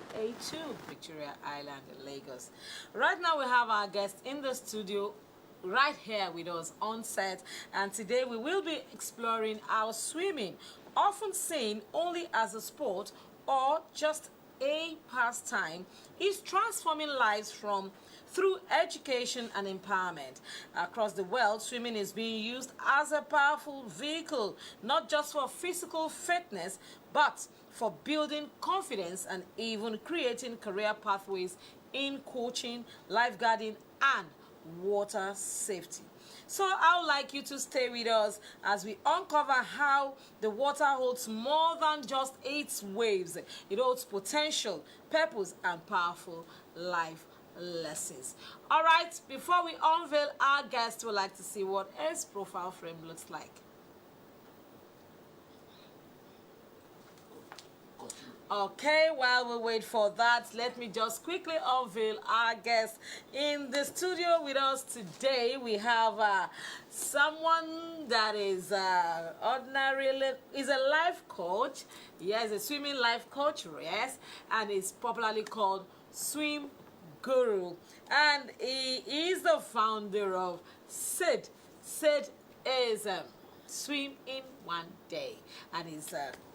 NTA 2, Victoria Island, Lagos. Right now we have our guest in the studio right here with us on set, and today we will be exploring how swimming, often seen only as a sport or just a pastime, is transforming lives through education and empowerment. Across the world, swimming is being used as a powerful vehicle, not just for physical fitness, but for building confidence and even creating career pathways in coaching, lifeguarding, and water safety. So I would like you to stay with us as we uncover how the water holds more than just its waves. It holds potential, purpose, and powerful life lessons. All right, before we unveil our guest, we'd like to see what his profile frame looks like. Okay, while we wait for that, let me just quickly unveil our guest. In the studio with us today, we have someone that is is a life coach. Yes, a swimming life coach, yes, and is popularly called Swim Guru. And he is the founder of SID. SID is Swim in One Day, and he's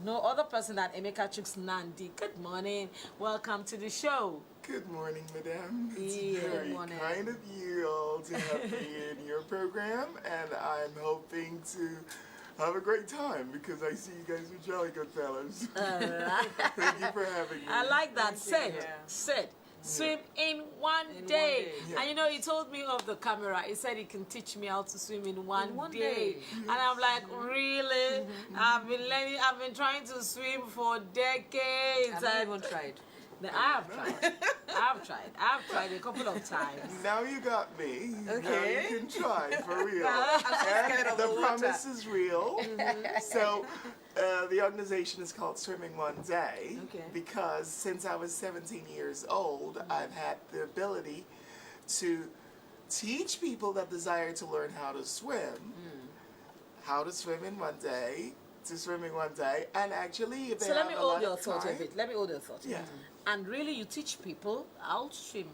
no other person than Emeka Chuks Nandi. Good morning, welcome to the show. Good morning, madam. It's very kind of you all to have me in your program, and I'm hoping to have a great time because I see you guys are jolly good fellas. Thank you for having me. I like that. SID. Swim in one day. Yeah. And you know, he told me off the camera, he said he can teach me how to swim in one day. And I'm like, really? I've been learning, I've been trying to swim for decades. I've not even tried. I have tried a couple of times. Now you got me. Okay. Now you can try, for real. And the promise is real. So, the organization is called Swimming One Day because since I was 17 years old, I've had the ability to teach people that desire to learn how to swim, how to swim in one day, to swimming one day, and actually if they so let me have a hold lot your of thought a time, bit. Let me hold your thought a bit. And really, you teach people how to swim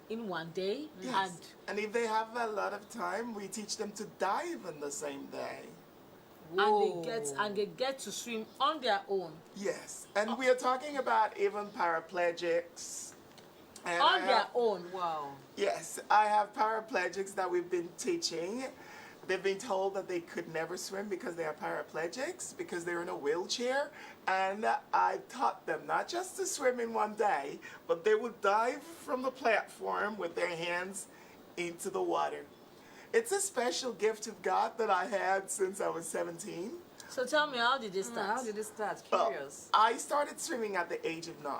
in one day. Yes. And if they have a lot of time, we teach them to dive in the same day. And they get to swim on their own. Yes. And we are talking about even paraplegics. And On their own. Wow. Yes, I have paraplegics that we've been teaching. They've been told that they could never swim because they are paraplegics, because they're in a wheelchair. And I taught them not just to swim in one day, but they would dive from the platform with their hands into the water. It's a special gift of God that I had since I was 17. So tell me, how did it start? How did it start? Well, Curious. I started swimming at the age of 9.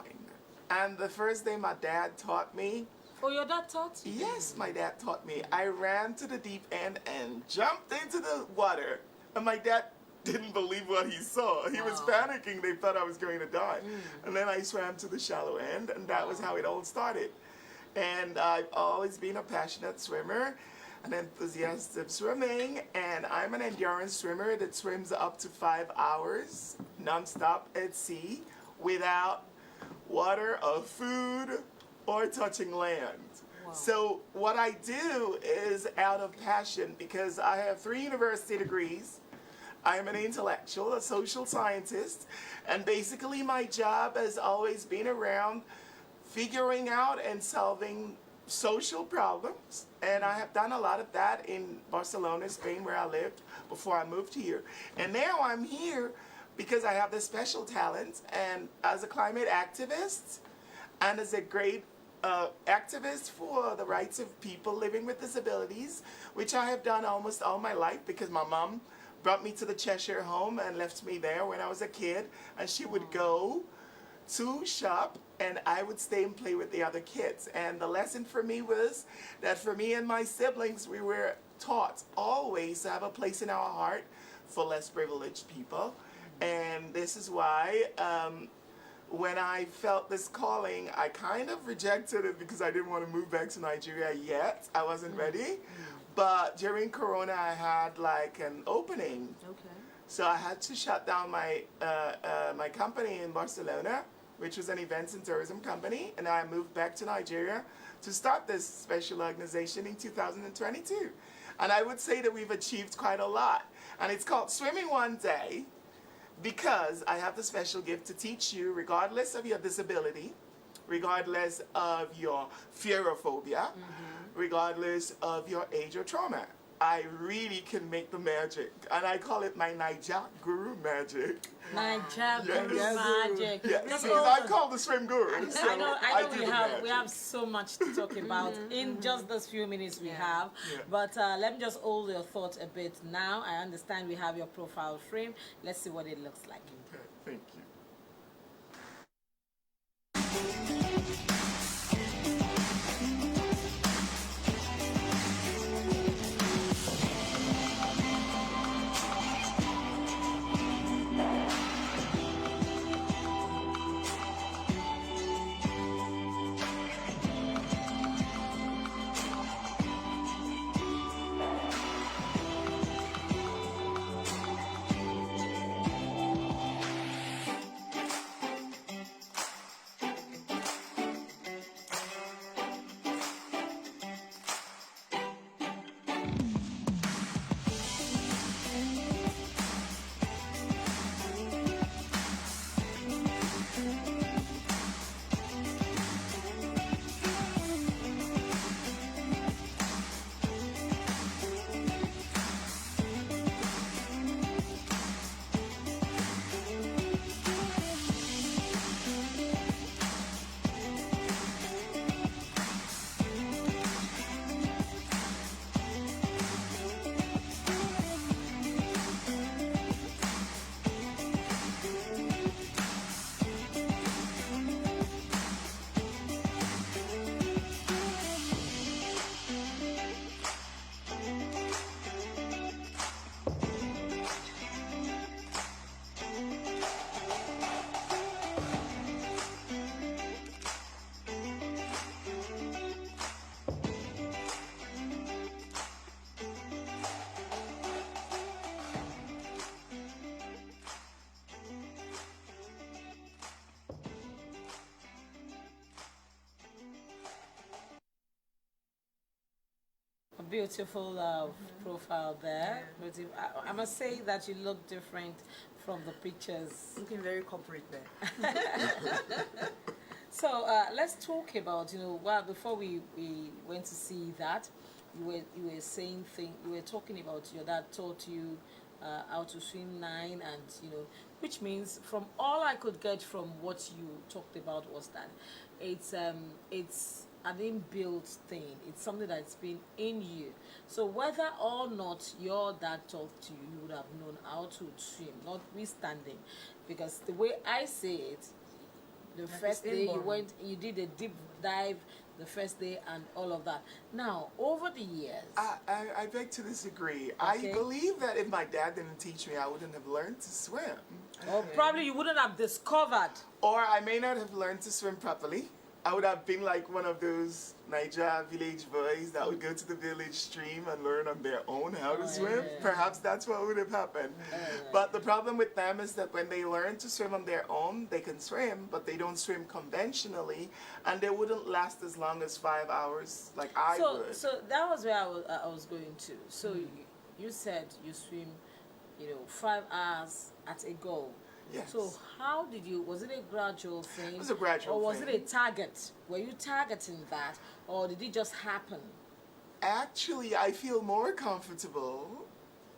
And the first day my dad taught me. Oh, your dad taught you? Yes, my dad taught me. I ran to the deep end and jumped into the water. And my dad didn't believe what he saw. He was panicking. They thought I was going to die. And then I swam to the shallow end, and that was how it all started. And I've always been a passionate swimmer, an enthusiast of swimming, and I'm an endurance swimmer that swims up to 5 hours nonstop at sea without water or food or touching land. Wow. So what I do is out of passion because I have 3 university degrees. I am an intellectual, a social scientist, and basically my job has always been around figuring out and solving social problems, and I have done a lot of that in Barcelona, Spain, where I lived before I moved here. And now I'm here because I have this special talent, and as a climate activist and as a great activist for the rights of people living with disabilities, which I have done almost all my life because my mom brought me to the Cheshire home and left me there when I was a kid, and she would go to shop and I would stay and play with the other kids. And the lesson for me was that for me and my siblings, we were taught always to have a place in our heart for less privileged people. And this is why when I felt this calling, I kind of rejected it because I didn't want to move back to Nigeria yet. I wasn't ready. But during Corona, I had like an opening. Okay. So I had to shut down my my company in Barcelona, which was an events and tourism company, and I moved back to Nigeria to start this special organization in 2022. And I would say that we've achieved quite a lot. And it's called Swimming One Day because I have the special gift to teach you, regardless of your disability, regardless of your fearophobia, regardless of your age or trauma. I really can make the magic, and I call it my Naija Guru magic. Naija Guru Yes. magic. Yes, Let's because go- I'm called the swim guru. So I know do we the have magic. so much to talk about in just those few minutes we have. Yeah. But let me just hold your thoughts a bit now. I understand we have your profile frame. Let's see what it looks like. Okay, thank you. A beautiful profile there. I must say that you look different from the pictures. Looking very corporate there. So let's talk about, well, before we went to see that, you were saying you were talking about your dad taught you how to swim 9, and which means from all I could get from what you talked about was that it's an inbuilt thing. It's something that's been in you. So whether or not your dad taught you, you would have known how to swim, notwithstanding, because the way I say it, the first day you did a deep dive the first day and all of that. Now, over the years... I beg to disagree. Okay. I believe that if my dad didn't teach me, I wouldn't have learned to swim. Or probably you wouldn't have discovered. Or I may not have learned to swim properly. I would have been like one of those Niger village boys that would go to the village stream and learn on their own how to swim. Perhaps that's what would have happened. But the problem with them is that when they learn to swim on their own, they can swim, but they don't swim conventionally, and they wouldn't last as long as 5 hours like I would. So that was where I was going to. So you said you swim, 5 hours at a go. Yes. So how did you, was it a gradual thing? It was a gradual Or was thing. it a target? Were you targeting that, or did it just happen? Actually, I feel more comfortable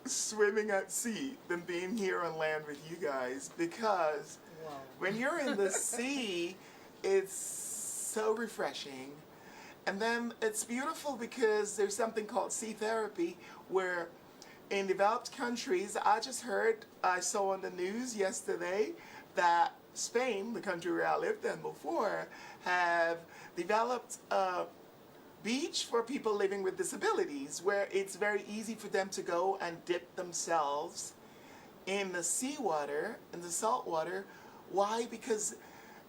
swimming at sea than being here on land with you guys, because when you're in the sea, it's so refreshing. And then it's beautiful because there's something called sea therapy, where in developed countries, I saw on the news yesterday that Spain, the country where I lived in before, have developed a beach for people living with disabilities, where it's very easy for them to go and dip themselves in the seawater, in the salt water. Why? Because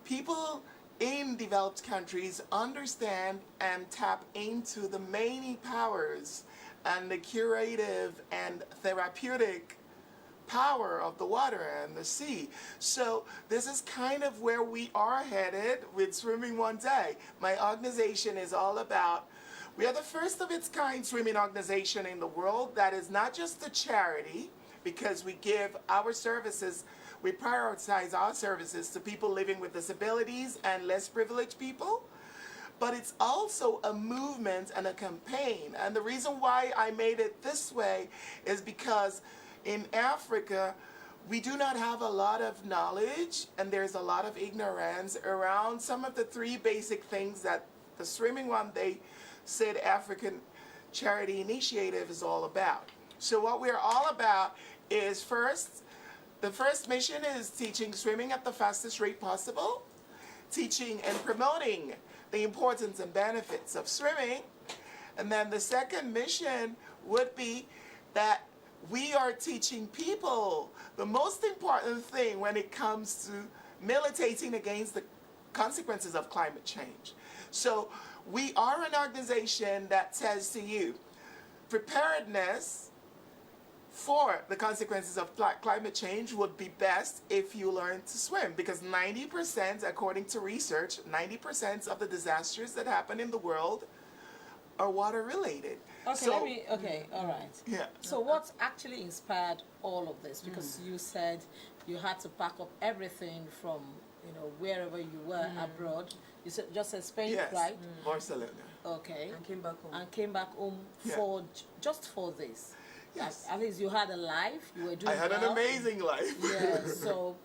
people in developed countries understand and tap into the many powers and the curative and therapeutic power of the water and the sea. So this is kind of where we are headed with Swimming One Day. My organization is all about, we are the first of its kind swimming organization in the world that is not just a charity, because we give our services, we prioritize our services to people living with disabilities and less privileged people. But it's also a movement and a campaign. And the reason why I made it this way is because in Africa, we do not have a lot of knowledge, and there's a lot of ignorance around some of the three basic things that the Swimming One Day SID African Charity Initiative is all about. So what we're all about is the first mission is teaching swimming at the fastest rate possible, teaching and promoting the importance and benefits of swimming. And then the second mission would be that we are teaching people the most important thing when it comes to militating against the consequences of climate change. So we are an organization that says to you, preparedness for the consequences of climate change would be best if you learn to swim, because 90%, according to research, 90% of the disasters that happen in the world are water related. Okay, So, all right. yeah. So what actually inspired all of this? Because you said you had to pack up everything from, wherever you were abroad. You said just said Spain, Yes, right? Barcelona. Okay. And came back home. And came back home Yeah. just for this. Yes. At least you had a life. You were doing I had an well. amazing life. Yeah, so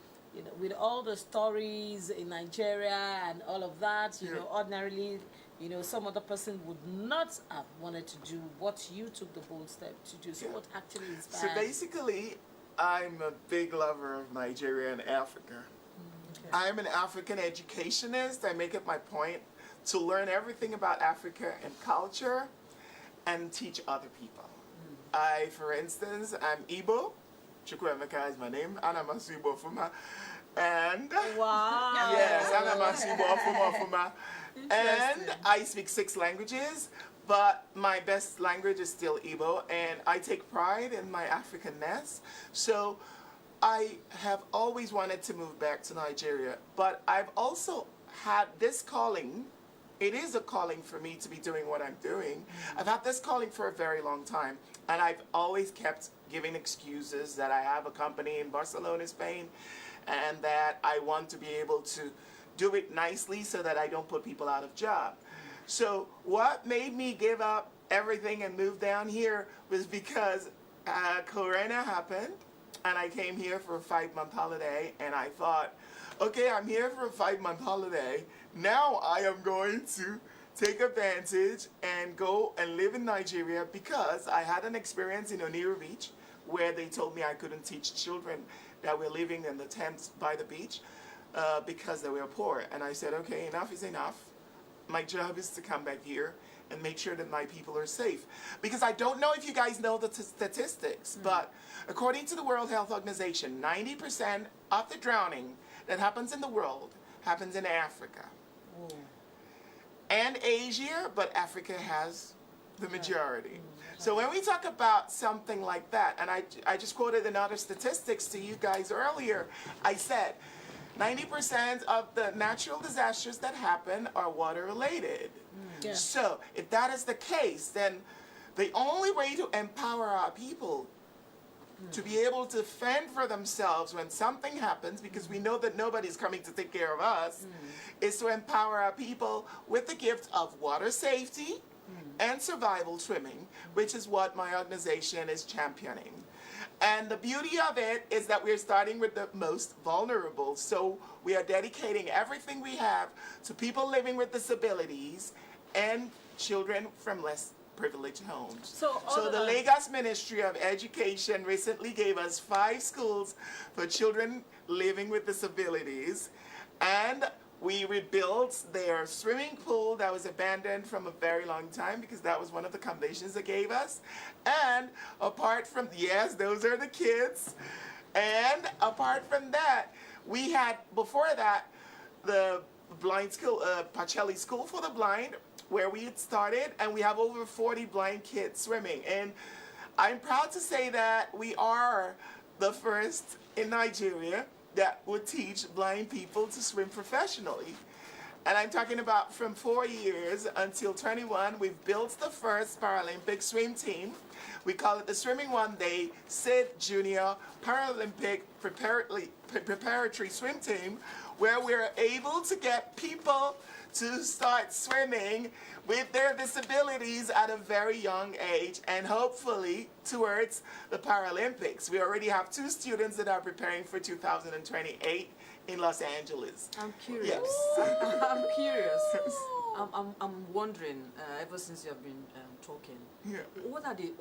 with all the stories in Nigeria and all of that, Yeah. ordinarily, some other person would not have wanted to do what you took the bold step to do. So Yeah. what actually So inspired? basically, I'm a big lover of Nigeria and Africa. Okay. I'm an African educationist. I make it my point to learn everything about Africa and culture and teach other people. For instance, I'm Igbo. Chukwuemeka is my name. And I'm a Igbo Fuma. And Wow. yes, and I'm a Igbo Fuma. And I speak 6 languages, but my best language is still Igbo, and I take pride in my Africanness. So I have always wanted to move back to Nigeria, but I've also had this calling. It is a calling for me to be doing what I'm doing. I've had this calling for a very long time, and I've always kept giving excuses that I have a company in Barcelona, Spain, and that I want to be able to do it nicely so that I don't put people out of job. So what made me give up everything and move down here was because Corona happened, and I came here for a 5-month holiday, and I thought, okay, I'm here for a 5-month holiday. Now I am going to take advantage and go and live in Nigeria, because I had an experience in Oniru Beach where they told me I couldn't teach children that were living in the tents by the beach because they were poor. And I said, okay, enough is enough. My job is to come back here and make sure that my people are safe. Because I don't know if you guys know the statistics, but according to the World Health Organization, 90% of the drowning that happens in the world happens in Africa and Asia, but Africa has the majority. So when we talk about something like that, and I just quoted another statistics to you guys earlier, I said 90% of the natural disasters that happen are water related. Yeah. So if that is the case, then the only way to empower our people to be able to fend for themselves when something happens, because we know that nobody's coming to take care of us, is to empower our people with the gift of water safety and survival swimming, which is what my organization is championing. And the beauty of it is that we're starting with the most vulnerable. So we are dedicating everything we have to people living with disabilities and children from less privileged homes. So the Lagos Ministry of Education recently gave us 5 schools for children living with disabilities, and we rebuilt their swimming pool that was abandoned from a very long time, because that was one of the accommodations they gave us. And apart from, yes, those are the kids. And apart from that, we had, before that, the blind school, Pacelli School for the Blind, where we had started, and we have over 40 blind kids swimming. And I'm proud to say that we are the first in Nigeria that would teach blind people to swim professionally. And I'm talking about from 4 years until 21, we've built the first Paralympic swim team. We call it the Swimming One Day SID Junior Paralympic Preparatory Swim Team, where we're able to get people to start swimming with their disabilities at a very young age and hopefully towards the Paralympics. We already have 2 students that are preparing for 2028 in Los Angeles. I'm curious. Yes. I'm curious. I'm wondering, ever since you have been talking, Yeah. what are the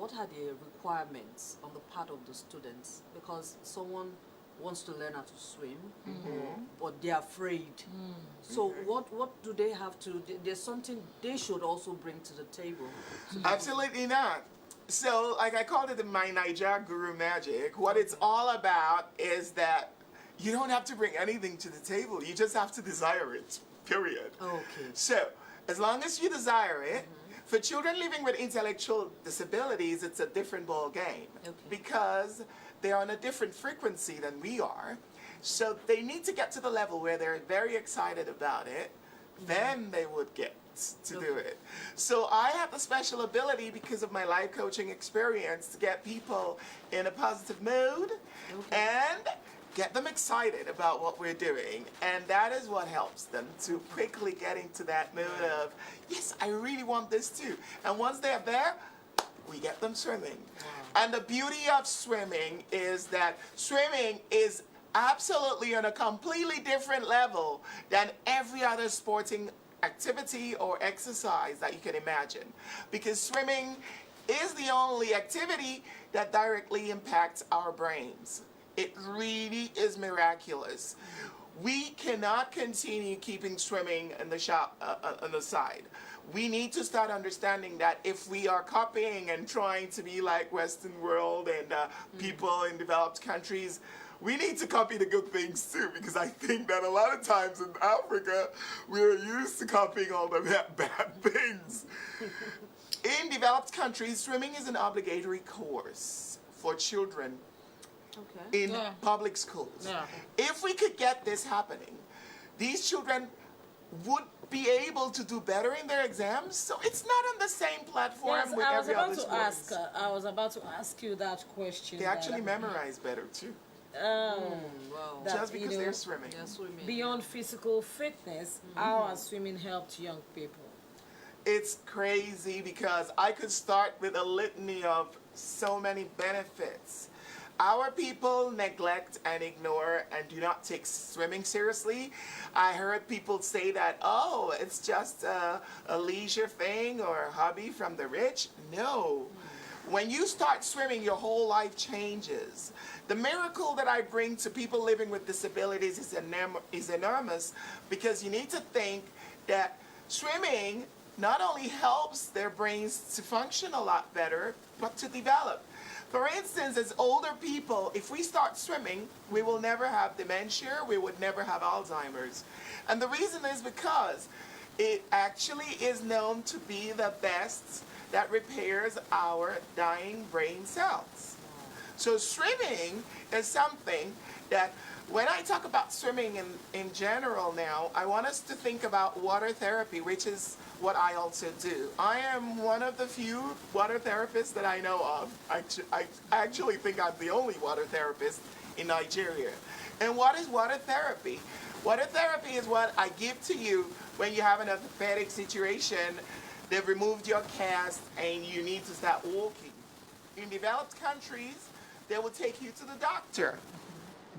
requirements on the part of the students? Because someone wants to learn how to swim, but they're afraid. So what do they have to? There's something they should also bring to the table. Absolutely not. So, like I called it in my Niger Guru Magic, what it's all about is that you don't have to bring anything to the table. You just have to desire it, period. Okay. So, as long as you desire it, for children living with intellectual disabilities, it's a different ball game. Okay. Because they're on a different frequency than we are. So they need to get to the level where they're very excited about it. Then they would get to do it. So I have the special ability, because of my life coaching experience, to get people in a positive mood and get them excited about what we're doing. And that is what helps them to quickly get into that mood of, yes, I really want this too. And once they're there, we get them swimming. And the beauty of swimming is that swimming is absolutely on a completely different level than every other sporting activity or exercise that you can imagine. Because swimming is the only activity that directly impacts our brains. It really is miraculous. We cannot continue keeping swimming in the on the side. We need to start understanding that if we are copying and trying to be like Western world and people in developed countries, we need to copy the good things too, because I think that a lot of times in Africa, we're used to copying all the bad things. In developed countries, swimming is an obligatory course for children in public schools. Yeah. If we could get this happening, these children would be able to do better in their exams. So it's not on the same platform Yes, with I was every about other to sport. ask. I was about to ask you that question. They actually memorize better too, Wow. That, just because they're swimming. They're swimming. beyond physical fitness, how has swimming helped young people? It's crazy because I could start with a litany of so many benefits. Our people neglect and ignore and do not take swimming seriously. I heard people say that, oh, it's just a leisure thing or a hobby from the rich. No. When you start swimming, your whole life changes. The miracle that I bring to people living with disabilities is enormous, because you need to think that swimming not only helps their brains to function a lot better, but to develop. For instance, as older people, if we start swimming, we will never have dementia, we would never have Alzheimer's. And the reason is because it actually is known to be the best that repairs our dying brain cells. So swimming is something that, when I talk about swimming in general now, I want us to think about water therapy, which is what I also do. I am one of the few water therapists that I know of. I actually think I'm the only water therapist in Nigeria. And what is water therapy? Water therapy is what I give to you when you have an orthopedic situation. They've removed your cast and you need to start walking. In developed countries, they will take you to the doctor.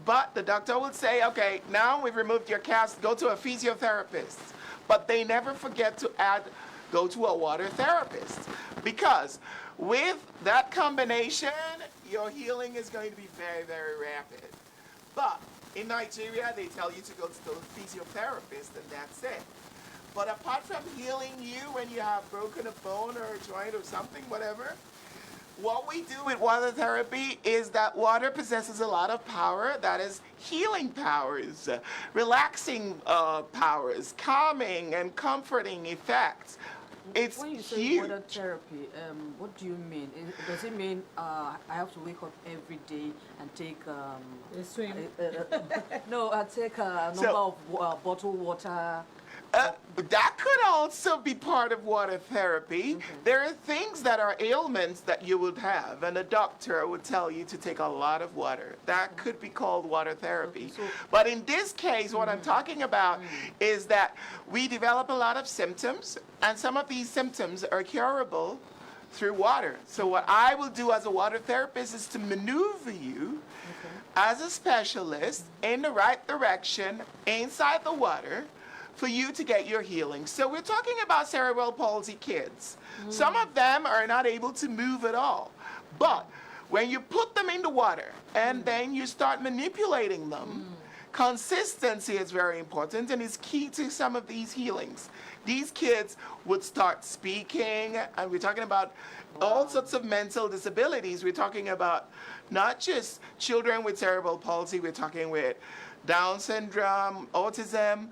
But the doctor will say, okay, now we've removed your cast, go to a physiotherapist. But they never forget to add, go to a water therapist. Because with that combination, your healing is going to be very, very rapid. But in Nigeria, they tell you to go to the physiotherapist and that's it. But apart from healing you when you have broken a bone or a joint or something, whatever, what we do with water therapy is that water possesses a lot of power, that is healing powers, relaxing powers, calming and comforting effects. It's When you say huge. water therapy, what do you mean? Does it mean I have to wake up every day and take They swim. no, I take a number So- of bottled water? That could also be part of water therapy. There are things that are ailments that you would have, and a doctor would tell you to take a lot of water. That could be called water therapy. Okay, so- But in this case, what I'm talking about is that we develop a lot of symptoms, and some of these symptoms are curable through water. So what I will do as a water therapist is to maneuver you as a specialist in the right direction inside the water for you to get your healing. So we're talking about cerebral palsy kids. Some of them are not able to move at all. But when you put them in the water and then you start manipulating them, consistency is very important and is key to some of these healings. These kids would start speaking, and we're talking about all sorts of mental disabilities. We're talking about not just children with cerebral palsy, we're talking with Down syndrome, autism.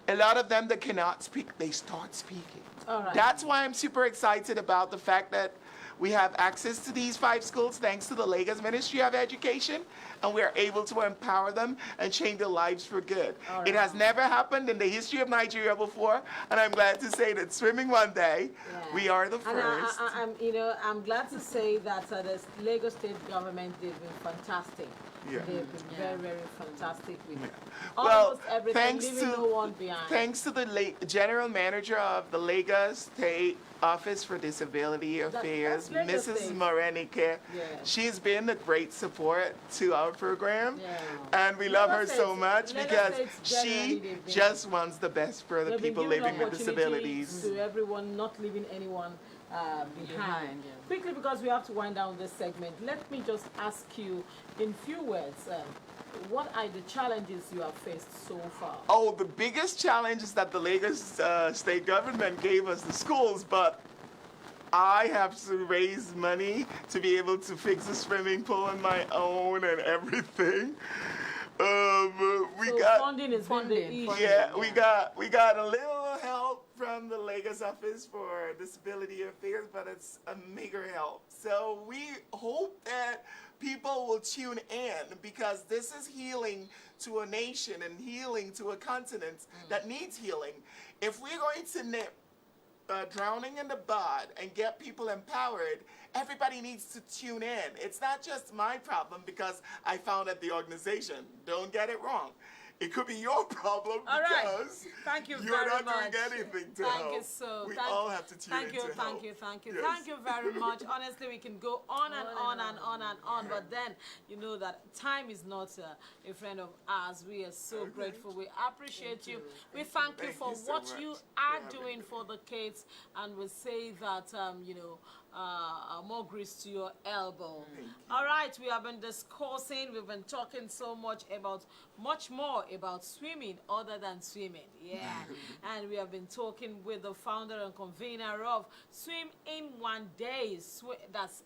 A lot of them that cannot speak, they start speaking. All right. That's why I'm super excited about the fact that we have access to these 5 schools thanks to the Lagos Ministry of Education, and we are able to empower them and change their lives for good. All It right. has never happened in the history of Nigeria before, and I'm glad to say that swimming one day, Yeah. we are the And first. I'm glad to say that the Lagos State government, they've been fantastic. Yeah. They've been very, very fantastic with Well, almost everything, leaving no one behind. thanks to the general manager of the Lagos State Office for Disability Affairs, that's Lagos Mrs. State. Morenike. Yeah. She's been a great support to our program, Yeah. and we love her Lagos so State- much Lagos because State's generally she they've been- just wants the best for the They've been people giving living with opportunities disabilities. to everyone, not leaving anyone behind. Behind, yeah. Quickly, because we have to wind down this segment, let me just ask you in few words, what are the challenges you have faced so far? Oh, the biggest challenge is that the Lagos state government gave us the schools, but I have to raise money to be able to fix a swimming pool on my own and everything. We So got funding is been the Funding, issue. yeah, we got a little help from the Lagos Office for Disability Affairs, but it's a meager help. So we hope that people will tune in because this is healing to a nation and healing to a continent that needs healing. If we're going to nip drowning in the bud and get people empowered, everybody needs to tune in. It's not just my problem because I founded the organization. Don't get it wrong. It could be your problem All right. because Thank you you're very not much. doing anything to Thank help. you so. We thank, all have to tune thank in you, to thank help. you, thank you, Yes. thank you very much. Honestly, we can go on and on and on and on, but then you know that time is not a friend of ours. We are so grateful. We appreciate you. We thank you Thank for you so what much you for are having doing me. for the kids, and we say that more grease to your elbow. All right, we have been discussing. We've been talking so much about much more about swimming other than swimming. Yeah, and we have been talking with the founder and convener of Swim in 1 Day. That's